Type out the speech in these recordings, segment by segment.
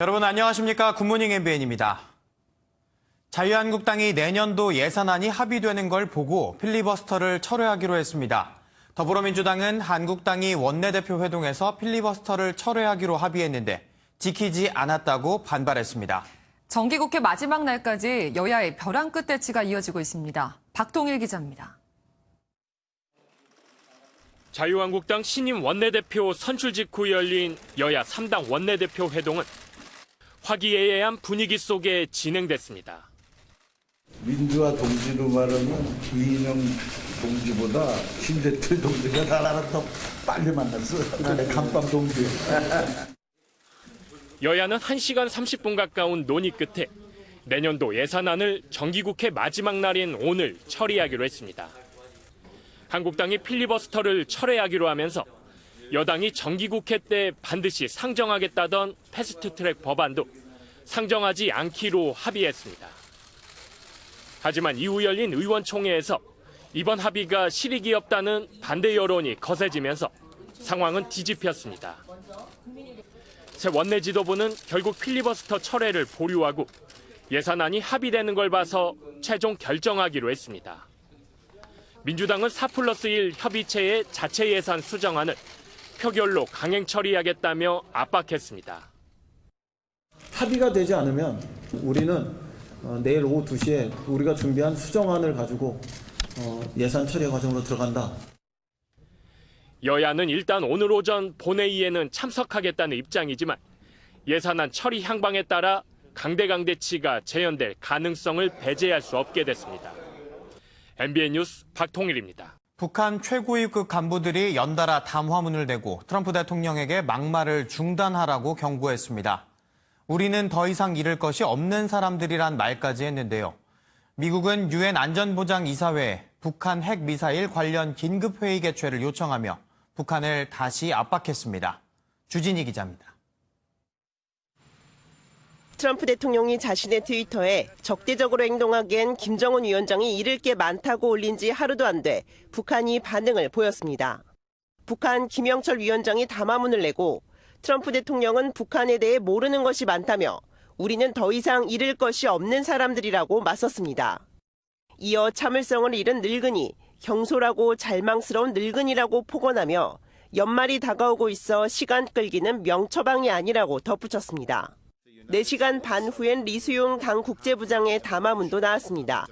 여러분 안녕하십니까? 굿모닝 MBN입니다. 자유한국당이 내년도 예산안이 합의되는 걸 보고 필리버스터를 철회하기로 했습니다. 더불어민주당은 한국당이 원내대표 회동에서 필리버스터를 철회하기로 합의했는데 지키지 않았다고 반발했습니다. 정기국회 마지막 날까지 여야의 벼랑 끝 대치가 이어지고 있습니다. 박동일 기자입니다. 자유한국당 신임 원내대표 선출 직후 열린 여야 3당 원내대표 회동은 화기애애한 분위기 속에 진행됐습니다. 민주화 동지로 말하면 이인영 동지보다 김대철 동지가 나라를 더 빨리 만났어. 간밤 동지. 여야는 1시간 30분 가까운 논의 끝에 내년도 예산안을 정기국회 마지막 날인 오늘 처리하기로 했습니다. 한국당이 필리버스터를 철회하기로 하면서 여당이 정기국회 때 반드시 상정하겠다던 패스트트랙 법안도 상정하지 않기로 합의했습니다. 하지만 이후 열린 의원총회에서 이번 합의가 실익이 없다는 반대 여론이 거세지면서 상황은 뒤집혔습니다. 새 원내 지도부는 결국 필리버스터 철회를 보류하고 예산안이 합의되는 걸 봐서 최종 결정하기로 했습니다. 민주당은 4+1 협의체의 자체 예산 수정안을 표결로 강행 처리하겠다며 압박했습니다. 합의가 되지 않으면 우리는 내일 오후 2시에 우리가 준비한 수정안을 가지고 예산 처리 과정으로 들어간다. 여야는 일단 오늘 오전 본회의에는 참석하겠다는 입장이지만 예산안 처리 향방에 따라 강대강 대치가 재현될 가능성을 배제할 수 없게 됐습니다. MBN 뉴스 박통일입니다. 북한 최고위급 간부들이 연달아 담화문을 내고 트럼프 대통령에게 막말을 중단하라고 경고했습니다. 우리는 더 이상 잃을 것이 없는 사람들이란 말까지 했는데요. 미국은 유엔 안전보장이사회에 북한 핵미사일 관련 긴급회의 개최를 요청하며 북한을 다시 압박했습니다. 주진희 기자입니다. 트럼프 대통령이 자신의 트위터에 적대적으로 행동하기엔 김정은 위원장이 잃을 게 많다고 올린 지 하루도 안 돼 북한이 반응을 보였습니다. 북한 김영철 위원장이 담화문을 내고 트럼프 대통령은 북한에 대해 모르는 것이 많다며 우리는 더 이상 잃을 것이 없는 사람들이라고 맞섰습니다. 이어 참을성을 잃은 늙은이, 경솔하고 잘망스러운 늙은이라고 폭언하며 연말이 다가오고 있어 시간 끌기는 명처방이 아니라고 덧붙였습니다. 4시간 반 후엔 리수용 당 국제부장의 담화문도 나왔습니다.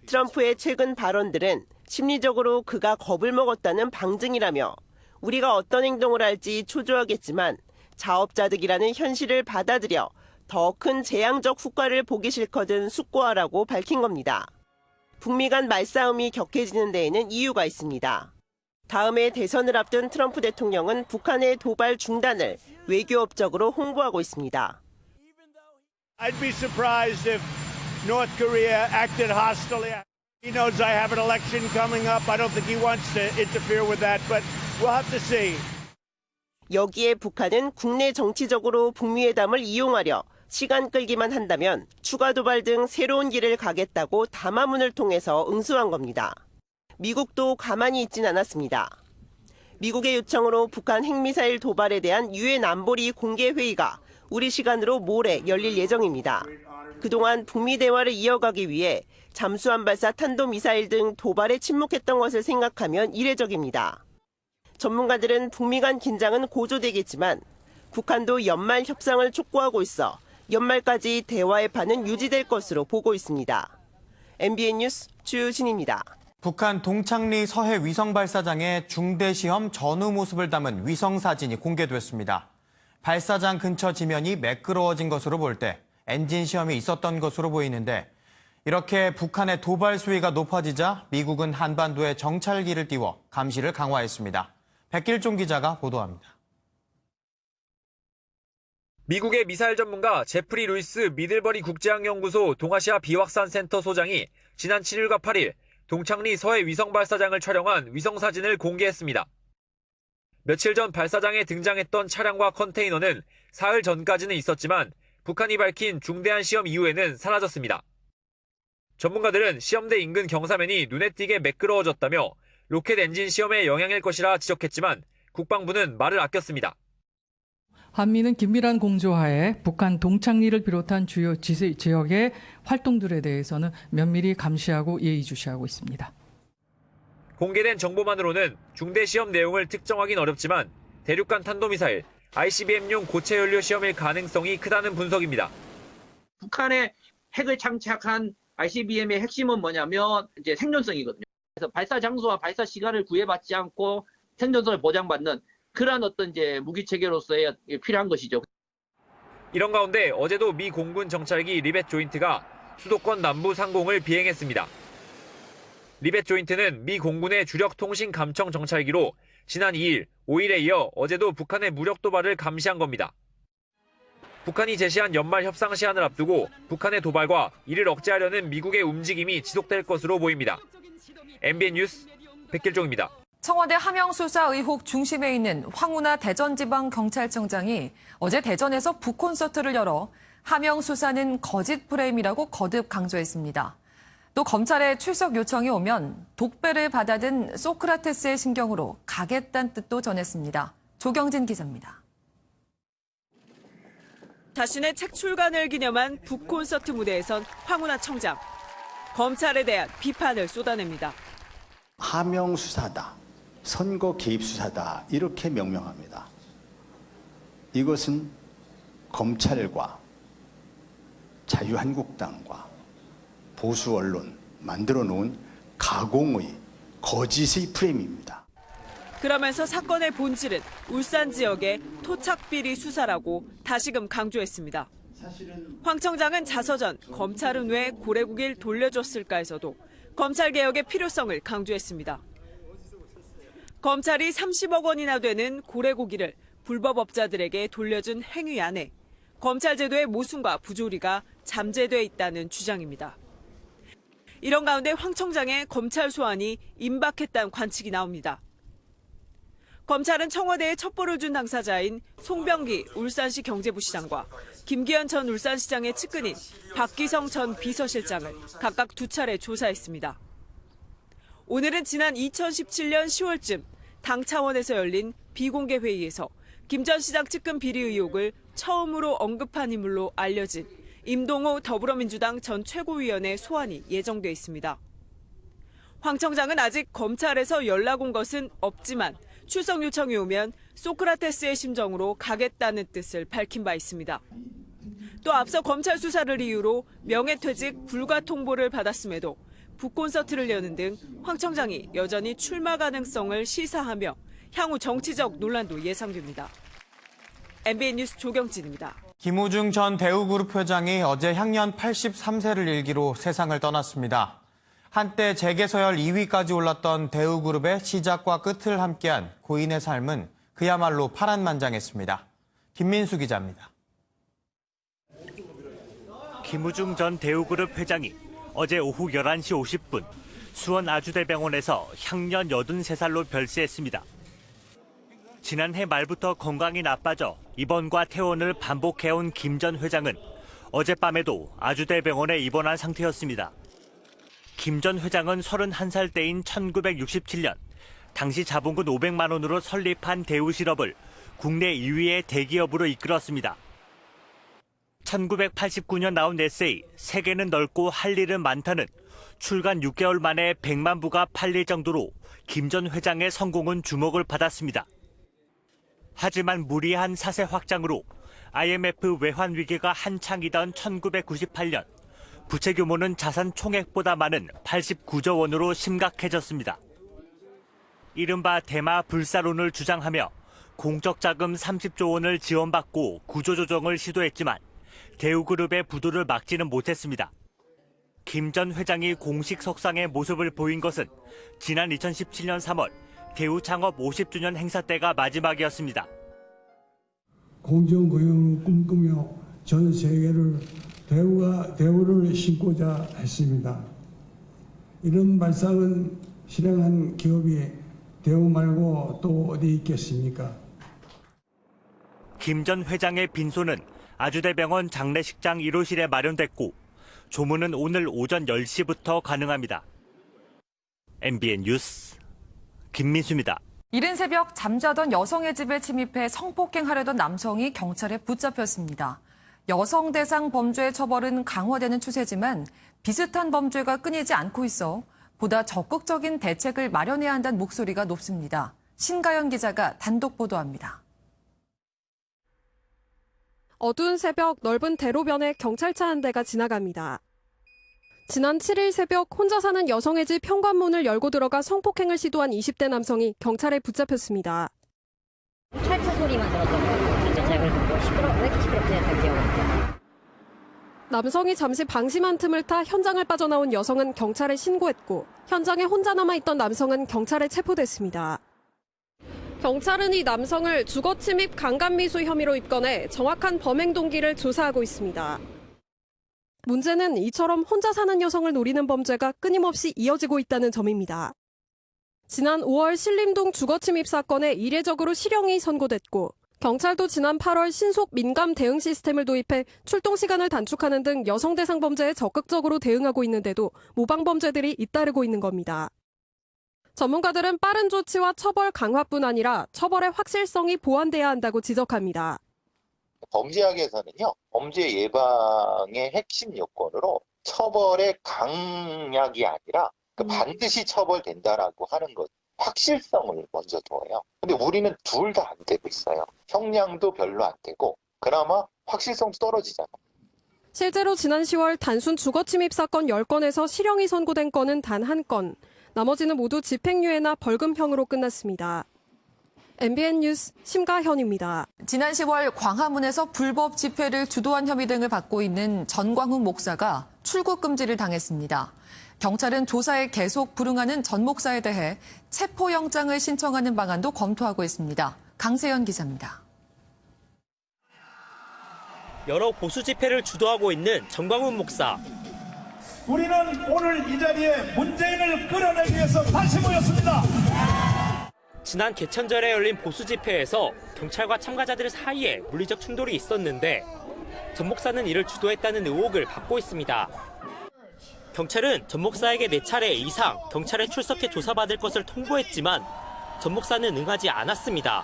트럼프의 최근 발언들은 심리적으로 그가 겁을 먹었다는 방증이라며 우리가 어떤 행동을 할지 초조하겠지만 자업자득이라는 현실을 받아들여 더 큰 재앙적 후과를 보기 싫거든 숙고하라고 밝힌 겁니다. 북미 간 말싸움이 격해지는 데에는 이유가 있습니다. 다음해 대선을 앞둔 트럼프 대통령은 북한의 도발 중단을 외교업적으로 홍보하고 있습니다. I'd be surprised if North Korea acted hostilely. He knows I have an election coming up. I don't think he wants to interfere with that, but we'll have to see. 여기에 북한은 국내 정치적으로 북미 회담을 이용하려 시간 끌기만 한다면 추가 도발 등 새로운 길을 가겠다고 담화문을 통해서 응수한 겁니다. 미국도 가만히 있진 않았습니다. 미국의 요청으로 북한 핵미사일 도발에 대한 유엔 안보리 공개 회의가 우리 시간으로 모레 열릴 예정입니다. 그동안 북미 대화를 이어가기 위해 잠수함 발사 탄도미사일 등 도발에 침묵했던 것을 생각하면 이례적입니다. 전문가들은 북미 간 긴장은 고조되겠지만 북한도 연말 협상을 촉구하고 있어 연말까지 대화의 판은 유지될 것으로 보고 있습니다. MBN 뉴스 주진입니다. 북한 동창리 서해 위성 발사장의 중대 시험 전후 모습을 담은 위성 사진이 공개됐습니다. 발사장 근처 지면이 매끄러워진 것으로 볼 때 엔진 시험이 있었던 것으로 보이는데 이렇게 북한의 도발 수위가 높아지자 미국은 한반도에 정찰기를 띄워 감시를 강화했습니다. 백길종 기자가 보도합니다. 미국의 미사일 전문가 제프리 루이스 미들버리 국제항연구소 동아시아 비확산 센터 소장이 지난 7일과 8일 동창리 서해 위성 발사장을 촬영한 위성 사진을 공개했습니다. 며칠 전 발사장에 등장했던 차량과 컨테이너는 사흘 전까지는 있었지만 북한이 밝힌 중대한 시험 이후에는 사라졌습니다. 전문가들은 시험대 인근 경사면이 눈에 띄게 매끄러워졌다며 로켓 엔진 시험의 영향일 것이라 지적했지만 국방부는 말을 아꼈습니다. 한미는 긴밀한 공조하에 북한 동창리를 비롯한 주요 지역의 활동들에 대해서는 면밀히 감시하고 예의주시하고 있습니다. 공개된 정보만으로는 중대 시험 내용을 특정하긴 어렵지만 대륙간 탄도미사일 ICBM용 고체 연료 시험일 가능성이 크다는 분석입니다. 북한의 핵을 장착한 ICBM의 핵심은 뭐냐면 이제 생존성이거든요. 그래서 발사 장소와 발사 시간을 구애받지 않고 생존성을 보장받는 그런 어떤 이제 무기 체계로서의 필요한 것이죠. 이런 가운데 어제도 미 공군 정찰기 리벳 조인트가 수도권 남부 상공을 비행했습니다. 리벳 조인트는 미 공군의 주력 통신 감청 정찰기로 지난 2일, 5일에 이어 어제도 북한의 무력 도발을 감시한 겁니다. 북한이 제시한 연말 협상 시한을 앞두고 북한의 도발과 이를 억제하려는 미국의 움직임이 지속될 것으로 보입니다. MBN 뉴스 백길종입니다. 청와대 하명 수사 의혹 중심에 있는 황운하 대전지방경찰청장이 어제 대전에서 북콘서트를 열어 하명 수사는 거짓 프레임이라고 거듭 강조했습니다. 또 검찰에 출석 요청이 오면 독배를 받아든 소크라테스의 심경으로 가겠다는 뜻도 전했습니다. 조경진 기자입니다. 자신의 책 출간을 기념한 북콘서트 무대에선 황운하 청장. 검찰에 대한 비판을 쏟아냅니다. 하명 수사다, 선거 개입 수사다 이렇게 명명합니다. 이것은 검찰과 자유한국당과 보수 언론 만들어 놓은 가공의 거짓의 프레임입니다. 그러면서 사건의 본질은 울산 지역의 토착비리 수사라고 다시금 강조했습니다. 황 청장은 자서전 검찰은 왜 고래고기를 돌려줬을까에서도 검찰개혁의 필요성을 강조했습니다. 검찰이 30억 원이나 되는 고래고기를 불법업자들에게 돌려준 행위 안에 검찰 제도의 모순과 부조리가 잠재돼 있다는 주장입니다. 이런 가운데 황 청장의 검찰 소환이 임박했다는 관측이 나옵니다. 검찰은 청와대에 첩보를 준 당사자인 송병기 울산시 경제부시장과 김기현 전 울산시장의 측근인 박기성 전 비서실장을 각각 2차례 조사했습니다. 오늘은 지난 2017년 10월쯤 당 차원에서 열린 비공개 회의에서 김 전 시장 측근 비리 의혹을 처음으로 언급한 인물로 알려진 임동호 더불어민주당 전 최고위원의 소환이 예정돼 있습니다. 황 청장은 아직 검찰에서 연락 온 것은 없지만 출석 요청이 오면 소크라테스의 심정으로 가겠다는 뜻을 밝힌 바 있습니다. 또 앞서 검찰 수사를 이유로 명예퇴직 불가 통보를 받았음에도 북콘서트를 여는 등 황 청장이 여전히 출마 가능성을 시사하며 향후 정치적 논란도 예상됩니다. MBN 뉴스 조경진입니다. 김우중 전 대우그룹 회장이 어제 향년 83세를 일기로 세상을 떠났습니다. 한때 재계서열 2위까지 올랐던 대우그룹의 시작과 끝을 함께한 고인의 삶은 그야말로 파란만장했습니다. 김민수 기자입니다. 김우중 전 대우그룹 회장이 어제 오후 11시 50분 수원 아주대병원에서 향년 83살로 별세했습니다. 지난해 말부터 건강이 나빠져 입원과 퇴원을 반복해온 김 전 회장은 어젯밤에도 아주대병원에 입원한 상태였습니다. 김 전 회장은 31살 때인 1967년 당시 자본금 500만 원으로 설립한 대우실업을 국내 2위의 대기업으로 이끌었습니다. 1989년 나온 에세이 세계는 넓고 할 일은 많다는 출간 6개월 만에 100만 부가 팔릴 정도로 김 전 회장의 성공은 주목을 받았습니다. 하지만 무리한 사세 확장으로 IMF 외환 위기가 한창이던 1998년 부채 규모는 자산 총액보다 많은 89조 원으로 심각해졌습니다. 이른바 대마 불사론을 주장하며 공적 자금 30조 원을 지원받고 구조조정을 시도했지만 대우그룹의 부도를 막지는 못했습니다. 김 전 회장이 공식 석상의 모습을 보인 것은 지난 2017년 3월 대우 창업 50주년 행사 때가 마지막이었습니다. 공정고용을 꿈꾸며 전 세계를 대우를 신고자 했습니다. 이런 발상은 실행한 기업이 대우 말고 또 어디 있겠습니까? 김 전 회장의 빈소는 아주대병원 장례식장 1호실에 마련됐고 조문은 오늘 오전 10시부터 가능합니다. MBN 뉴스 김민수입니다. 이른 새벽 잠자던 여성의 집에 침입해 성폭행하려던 남성이 경찰에 붙잡혔습니다. 여성 대상 범죄의 처벌은 강화되는 추세지만 비슷한 범죄가 끊이지 않고 있어 보다 적극적인 대책을 마련해야 한다는 목소리가 높습니다. 신가연 기자가 단독 보도합니다. 어두운 새벽 넓은 대로변에 경찰차 한 대가 지나갑니다. 지난 7일 새벽 혼자 사는 여성의 집 현관문을 열고 들어가 성폭행을 시도한 20대 남성이 경찰에 붙잡혔습니다. 찰차 소리만 들었던 거예요. 진짜 제가 그래서 뭐 시끄러워, 왜 이렇게 시끄럽지 했던 기억이 있어요. 남성이 잠시 방심한 틈을 타 현장을 빠져나온 여성은 경찰에 신고했고 현장에 혼자 남아있던 남성은 경찰에 체포됐습니다. 경찰은 이 남성을 주거침입 강간미수 혐의로 입건해 정확한 범행 동기를 조사하고 있습니다. 문제는 이처럼 혼자 사는 여성을 노리는 범죄가 끊임없이 이어지고 있다는 점입니다. 지난 5월 신림동 주거침입 사건에 이례적으로 실형이 선고됐고 경찰도 지난 8월 신속 민감 대응 시스템을 도입해 출동 시간을 단축하는 등 여성 대상 범죄에 적극적으로 대응하고 있는데도 모방 범죄들이 잇따르고 있는 겁니다. 전문가들은 빠른 조치와 처벌 강화뿐 아니라 처벌의 확실성이 보완돼야 한다고 지적합니다. 범죄학에서는요, 범죄 예방의 핵심 요건으로 처벌의 강약이 아니라 반드시 처벌된다라고 하는 것, 확실성을 먼저 둬요. 근데 우리는 둘 다 안 되고 있어요. 형량도 별로 안 되고, 그나마 확실성도 떨어지잖아요. 실제로 지난 10월 단순 주거침입 사건 10건에서 실형이 선고된 건은 단 1건, 나머지는 모두 집행유예나 벌금형으로 끝났습니다. MBN 뉴스 심가현입니다. 지난 10월 광화문에서 불법 집회를 주도한 혐의 등을 받고 있는 전광훈 목사가 출국 금지를 당했습니다. 경찰은 조사에 계속 불응하는 전 목사에 대해 체포영장을 신청하는 방안도 검토하고 있습니다. 강세연 기자입니다. 여러 보수 집회를 주도하고 있는 전광훈 목사. 우리는 오늘 이 자리에 문재인을 끌어내기 위해서 다시 모였습니다. 지난 개천절에 열린 보수 집회에서 경찰과 참가자들 사이에 물리적 충돌이 있었는데 전 목사는 이를 주도했다는 의혹을 받고 있습니다. 경찰은 전 목사에게 4차례 이상 경찰에 출석해 조사받을 것을 통보했지만 전 목사는 응하지 않았습니다.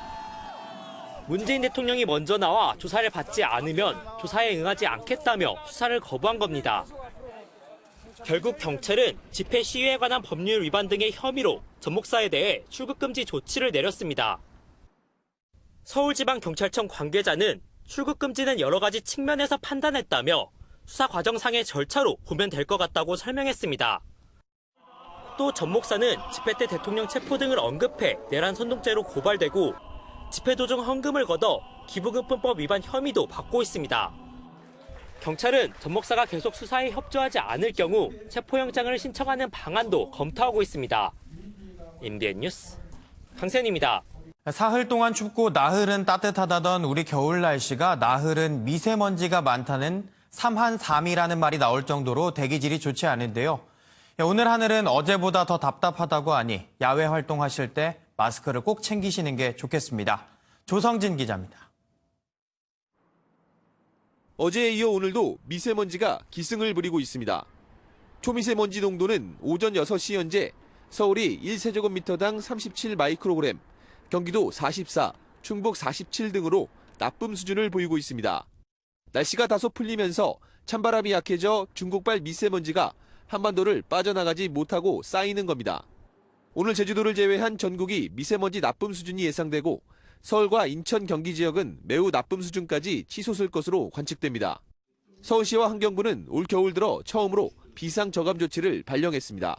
문재인 대통령이 먼저 나와 조사를 받지 않으면 조사에 응하지 않겠다며 수사를 거부한 겁니다. 결국 경찰은 집회 시위에 관한 법률 위반 등의 혐의로 전 목사에 대해 출국금지 조치를 내렸습니다. 서울지방경찰청 관계자는 출국금지는 여러 가지 측면에서 판단했다며 수사 과정상의 절차로 보면 될 것 같다고 설명했습니다. 또 전 목사는 집회 때 대통령 체포 등을 언급해 내란 선동죄로 고발되고 집회 도중 헌금을 걷어 기부금품법 위반 혐의도 받고 있습니다. 경찰은 전 목사가 계속 수사에 협조하지 않을 경우 체포영장을 신청하는 방안도 검토하고 있습니다. MBN 뉴스 강세현입니다. 사흘 동안 춥고 나흘은 따뜻하다던 우리 겨울 날씨가 나흘은 미세먼지가 많다는 삼한삼이라는 말이 나올 정도로 대기질이 좋지 않은데요. 오늘 하늘은 어제보다 더 답답하다고 하니 야외 활동하실 때 마스크를 꼭 챙기시는 게 좋겠습니다. 조성진 기자입니다. 어제에 이어 오늘도 미세먼지가 기승을 부리고 있습니다. 초미세먼지 농도는 오전 6시 현재 서울이 1세제곱미터당 37 마이크로그램, 경기도 44, 충북 47 등으로 나쁨 수준을 보이고 있습니다. 날씨가 다소 풀리면서 찬바람이 약해져 중국발 미세먼지가 한반도를 빠져나가지 못하고 쌓이는 겁니다. 오늘 제주도를 제외한 전국이 미세먼지 나쁨 수준이 예상되고 서울과 인천, 경기 지역은 매우 나쁨 수준까지 치솟을 것으로 관측됩니다. 서울시와 환경부는 올 겨울 들어 처음으로 비상저감 조치를 발령했습니다.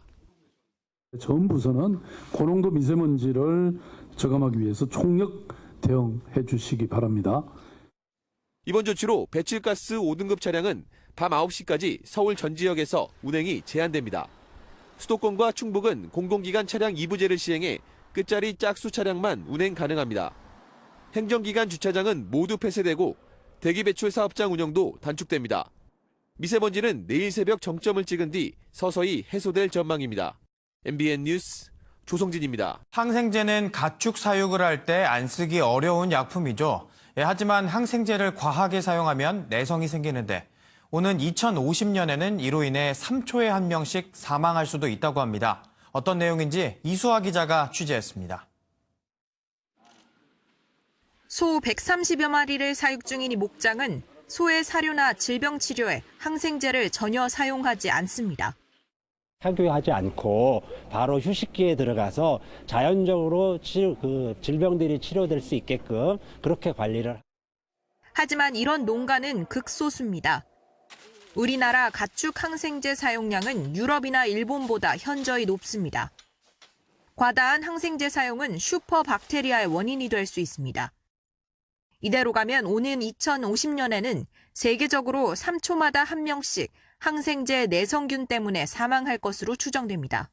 전 부서는 고농도 미세먼지를 저감하기 위해서 총력 대응해 주시기 바랍니다. 이번 조치로 배출가스 5등급 차량은 밤 9시까지 서울 전 지역에서 운행이 제한됩니다. 수도권과 충북은 공공기관 차량 2부제를 시행해 끝자리 짝수 차량만 운행 가능합니다. 행정기관 주차장은 모두 폐쇄되고 대기배출 사업장 운영도 단축됩니다. 미세먼지는 내일 새벽 정점을 찍은 뒤 서서히 해소될 전망입니다. MBN 뉴스 조성진입니다. 항생제는 가축 사육을 할 때 안 쓰기 어려운 약품이죠. 하지만 항생제를 과하게 사용하면 내성이 생기는데 오는 2050년에는 이로 인해 3초에 1명씩 사망할 수도 있다고 합니다. 어떤 내용인지 이수아 기자가 취재했습니다. 소 130여 마리를 사육 중인 이 목장은 소의 사료나 질병 치료에 항생제를 전혀 사용하지 않습니다. 사교하지 않고 바로 휴식기에 들어가서 자연적으로 질병들이 치료될 수 있게끔 그렇게 관리를. 하지만 이런 농가는 극소수입니다. 우리나라 가축 항생제 사용량은 유럽이나 일본보다 현저히 높습니다. 과다한 항생제 사용은 슈퍼박테리아의 원인이 될 수 있습니다. 이대로 가면 오는 2050년에는 세계적으로 3초마다 1명씩 항생제 내성균 때문에 사망할 것으로 추정됩니다.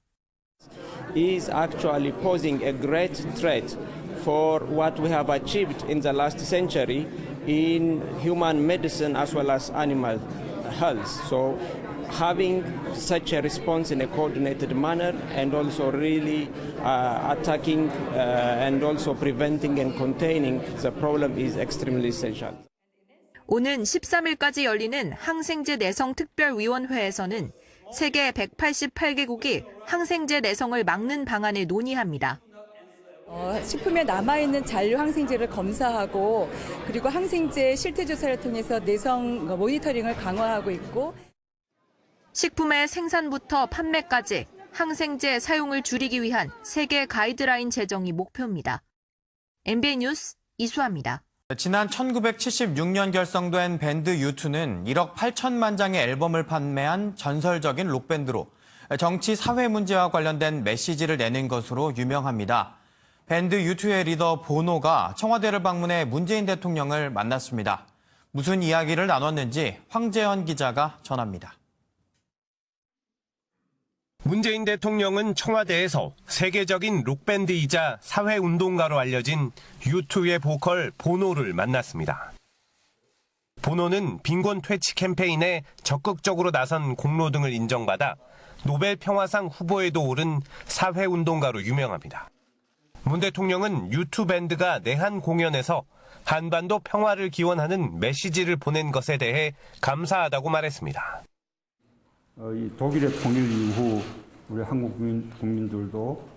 is actually posing a great threat for what we have achieved in the last century in human medicine as well as animal health. So having such a response in a coordinated manner and also really attacking and also preventing and containing the problem is extremely essential. 오는 13일까지 열리는 항생제 내성 특별위원회에서는 세계 188개국이 항생제 내성을 막는 방안을 논의합니다. 식품에 남아있는 잔류 항생제를 검사하고 그리고 항생제 실태조사를 통해서 내성 모니터링을 강화하고 있고 식품의 생산부터 판매까지 항생제 사용을 줄이기 위한 세계 가이드라인 제정이 목표입니다. MBN 뉴스 이수아입니다. 지난 1976년 결성된 밴드 U2는 1억 8천만 장의 앨범을 판매한 전설적인 록밴드로 정치 사회 문제와 관련된 메시지를 내는 것으로 유명합니다. 밴드 U2의 리더 보노가 청와대를 방문해 문재인 대통령을 만났습니다. 무슨 이야기를 나눴는지 황재현 기자가 전합니다. 문재인 대통령은 청와대에서 세계적인 록밴드이자 사회운동가로 알려진 U2의 보컬 보노를 만났습니다. 보노는 빈곤 퇴치 캠페인에 적극적으로 나선 공로 등을 인정받아 노벨 평화상 후보에도 오른 사회운동가로 유명합니다. 문 대통령은 U2 밴드가 내한 공연에서 한반도 평화를 기원하는 메시지를 보낸 것에 대해 감사하다고 말했습니다. 이 독일의 통일 이후 우리 한국 국민들도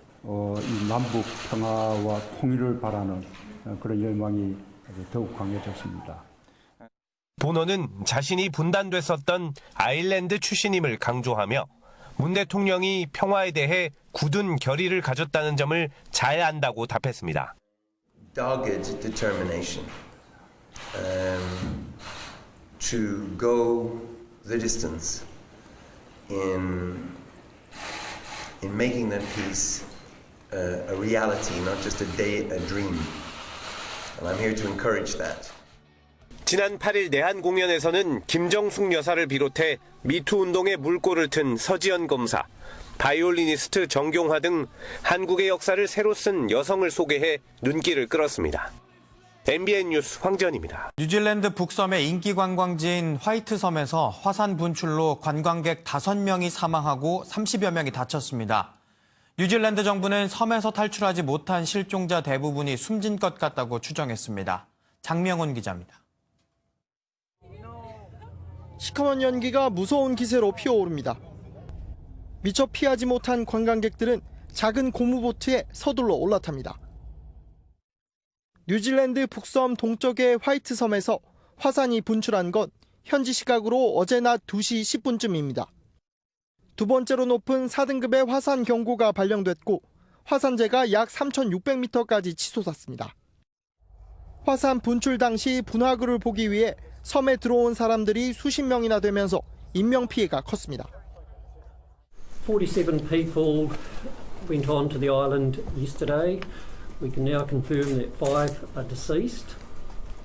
이 남북 평화와 통일을 바라는 그런 열망이 더욱 강해졌습니다. 보노는 자신이 분단됐었던 아일랜드 출신임을 강조하며 문 대통령이 평화에 대해 굳은 결의를 가졌다는 점을 잘 안다고 답했습니다. Dogged determination to go the distance in making that peace a reality, not just a dream. And I'm here to encourage that. 지난 8일 내한 공연에서는 김정숙 여사를 비롯해 미투 운동에 물꼬를 튼 서지연 검사, 바이올리니스트 정경화 등 한국의 역사를 새로 쓴 여성을 소개해 눈길을 끌었습니다. MBN 뉴스 황재현입니다. 뉴질랜드 북섬의 인기 관광지인 화이트섬에서 화산 분출로 관광객 5명이 사망하고 30여 명이 다쳤습니다. 뉴질랜드 정부는 섬에서 탈출하지 못한 실종자 대부분이 숨진 것 같다고 추정했습니다. 장명훈 기자입니다. 시커먼 연기가 무서운 기세로 피어오릅니다. 미처 피하지 못한 관광객들은 작은 고무보트에 서둘러 올라탑니다. 뉴질랜드 북섬 동쪽의 화이트섬에서 화산이 분출한 건 현지 시각으로 어제 낮 2시 10분쯤입니다. 두 번째로 높은 4등급의 화산 경고가 발령됐고 화산재가 약 3,600m까지 치솟았습니다. 화산 분출 당시 분화구를 보기 위해 섬에 들어온 사람들이 수십 명이나 되면서 인명피해가 컸습니다. 47 people went on to the island yesterday. We can now confirm that 5 are deceased.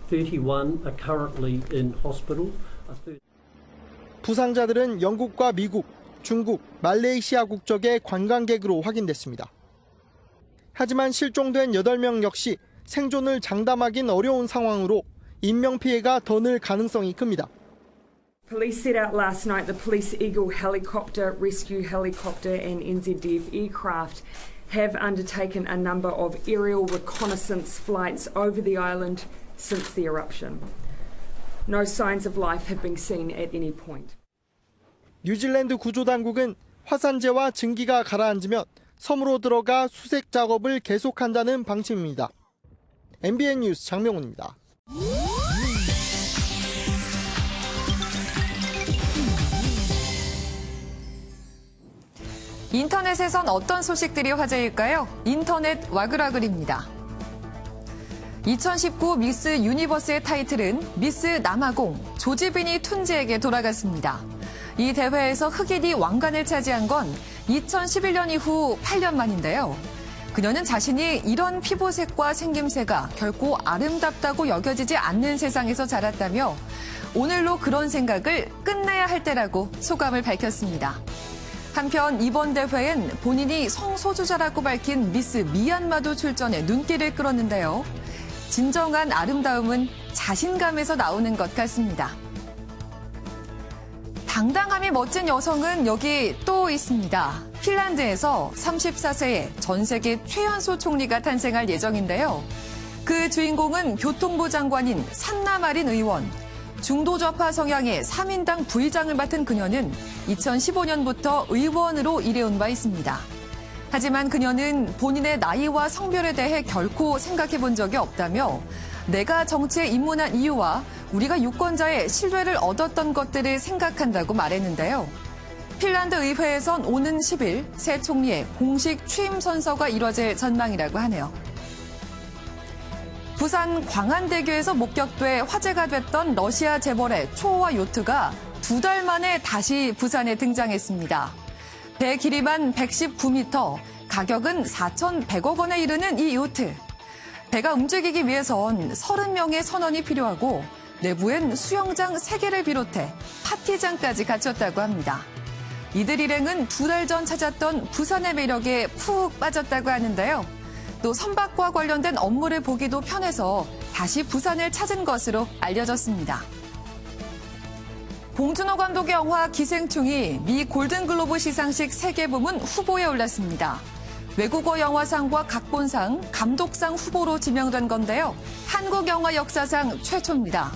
31 are currently in hospital. 부상자들은 영국과 미국, 중국, 말레이시아 국적의 관광객으로 확인됐습니다. 하지만 실종된 8명 역시 생존을 장담하긴 어려운 상황으로 인명피해가 더 늘 가능성이 큽니다. Police set out last night the Police Eagle helicopter, rescue helicopter and NZDF aircraft have undertaken a number of aerial reconnaissance flights over the island since the eruption. No signs of life have been seen at any point. 뉴질랜드 구조당국은 화산재와 증기가 가라앉으면 섬으로 들어가 수색 작업을 계속한다는 방침입니다. MBN 뉴스 장명훈입니다. 인터넷에선 어떤 소식들이 화제일까요? 인터넷 와글와글입니다. 2019 미스 유니버스의 타이틀은 미스 남아공 조지빈이 툰지에게 돌아갔습니다. 이 대회에서 흑인이 왕관을 차지한 건 2011년 이후 8년 만인데요. 그녀는 자신이 이런 피부색과 생김새가 결코 아름답다고 여겨지지 않는 세상에서 자랐다며 오늘로 그런 생각을 끝내야 할 때라고 소감을 밝혔습니다. 한편 이번 대회엔 본인이 성소수자라고 밝힌 미스 미얀마도 출전해 눈길을 끌었는데요. 진정한 아름다움은 자신감에서 나오는 것 같습니다. 당당함이 멋진 여성은 여기 또 있습니다. 핀란드에서 34세의 전 세계 최연소 총리가 탄생할 예정인데요. 그 주인공은 교통부 장관인 산나 마린 의원. 중도 좌파 성향의 3인당 부의장을 맡은 그녀는 2015년부터 의원으로 일해온 바 있습니다. 하지만 그녀는 본인의 나이와 성별에 대해 결코 생각해 본 적이 없다며 내가 정치에 입문한 이유와 우리가 유권자의 신뢰를 얻었던 것들을 생각한다고 말했는데요. 핀란드 의회에선 오는 10일 새 총리의 공식 취임 선서가 이뤄질 전망이라고 하네요. 부산 광안대교에서 목격돼 화제가 됐던 러시아 재벌의 초호화 요트가 2달 만에 다시 부산에 등장했습니다. 배 길이만 119m, 가격은 4,100억 원에 이르는 이 요트. 배가 움직이기 위해선 30명의 선원이 필요하고 내부엔 수영장 3개를 비롯해 파티장까지 갖췄다고 합니다. 이들 일행은 2달 전 찾았던 부산의 매력에 푹 빠졌다고 하는데요. 또 선박과 관련된 업무를 보기도 편해서 다시 부산을 찾은 것으로 알려졌습니다. 봉준호 감독의 영화 기생충이 미 골든글로브 시상식 세계 부문 후보에 올랐습니다. 외국어 영화상과 각본상, 감독상 후보로 지명된 건데요. 한국 영화 역사상 최초입니다.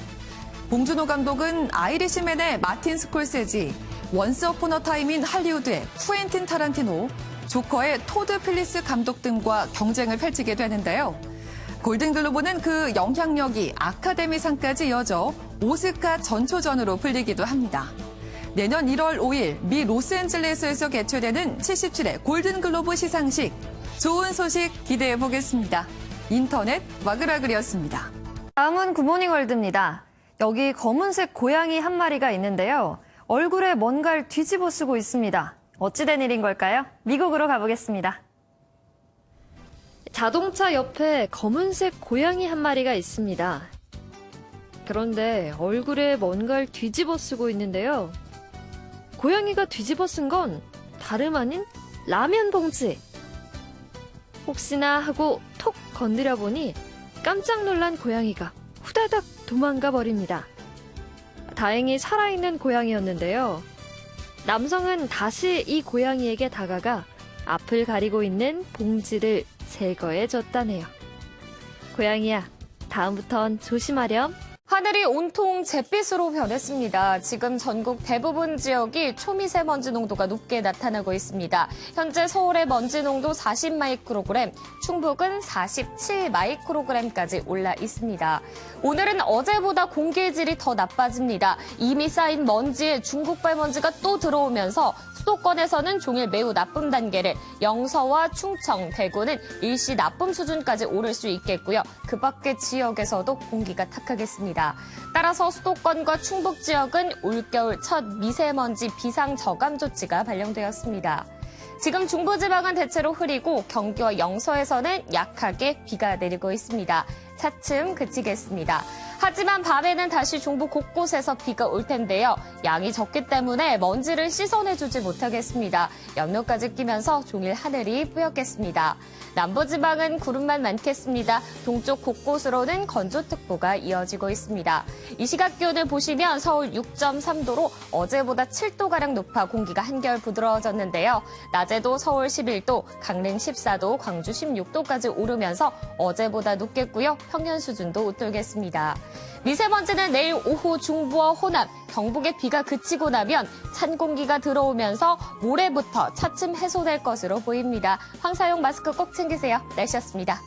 봉준호 감독은 아이리시맨의 마틴 스콜세지, 원스 어폰 어 타임인 할리우드의 쿠엔틴 타란티노, 조커의 토드 필리스 감독 등과 경쟁을 펼치게 되는데요. 골든글로브는 그 영향력이 아카데미상까지 이어져 오스카 전초전으로 불리기도 합니다. 내년 1월 5일 미 로스앤젤레스에서 개최되는 77회 골든글로브 시상식. 좋은 소식 기대해 보겠습니다. 인터넷 와글와글이었습니다. 다음은 굿모닝 월드입니다. 여기 검은색 고양이 한 마리가 있는데요. 얼굴에 뭔가를 뒤집어 쓰고 있습니다. 어찌된 일인 걸까요? 미국으로 가보겠습니다. 자동차 옆에 검은색 고양이 한 마리가 있습니다. 그런데 얼굴에 뭔가를 뒤집어 쓰고 있는데요. 고양이가 뒤집어 쓴 건 다름 아닌 라면 봉지. 혹시나 하고 톡 건드려 보니 깜짝 놀란 고양이가 후다닥 도망가 버립니다. 다행히 살아있는 고양이였는데요. 남성은 다시 이 고양이에게 다가가 앞을 가리고 있는 봉지를 제거해 줬다네요. 고양이야, 다음부턴 조심하렴. 하늘이 온통 잿빛으로 변했습니다. 지금 전국 대부분 지역이 초미세먼지 농도가 높게 나타나고 있습니다. 현재 서울의 먼지 농도 40마이크로그램, 충북은 47마이크로그램까지 올라 있습니다. 오늘은 어제보다 공기의 질이 더 나빠집니다. 이미 쌓인 먼지에 중국발 먼지가 또 들어오면서 수도권에서는 종일 매우 나쁨 단계를, 영서와 충청, 대구는 일시 나쁨 수준까지 오를 수 있겠고요. 그 밖의 지역에서도 공기가 탁하겠습니다. 따라서 수도권과 충북 지역은 올겨울 첫 미세먼지 비상 저감 조치가 발령되었습니다. 지금 중부지방은 대체로 흐리고 경기와 영서에서는 약하게 비가 내리고 있습니다. 차츰 그치겠습니다. 하지만 밤에는 다시 중부 곳곳에서 비가 올 텐데요. 양이 적기 때문에 먼지를 씻어내주지 못하겠습니다. 연료까지 끼면서 종일 하늘이 뿌옇겠습니다. 남부지방은 구름만 많겠습니다. 동쪽 곳곳으로는 건조특보가 이어지고 있습니다. 이 시각 기온을 보시면 서울 6.3도로 어제보다 7도가량 높아 공기가 한결 부드러워졌는데요. 낮에도 서울 11도, 강릉 14도, 광주 16도까지 오르면서 어제보다 높겠고요. 평년 수준도 웃돌겠습니다. 미세먼지는 내일 오후 중부와 호남, 경북에 비가 그치고 나면 찬 공기가 들어오면서 모레부터 차츰 해소될 것으로 보입니다. 황사용 마스크 꼭 챙기세요. 날씨였습니다.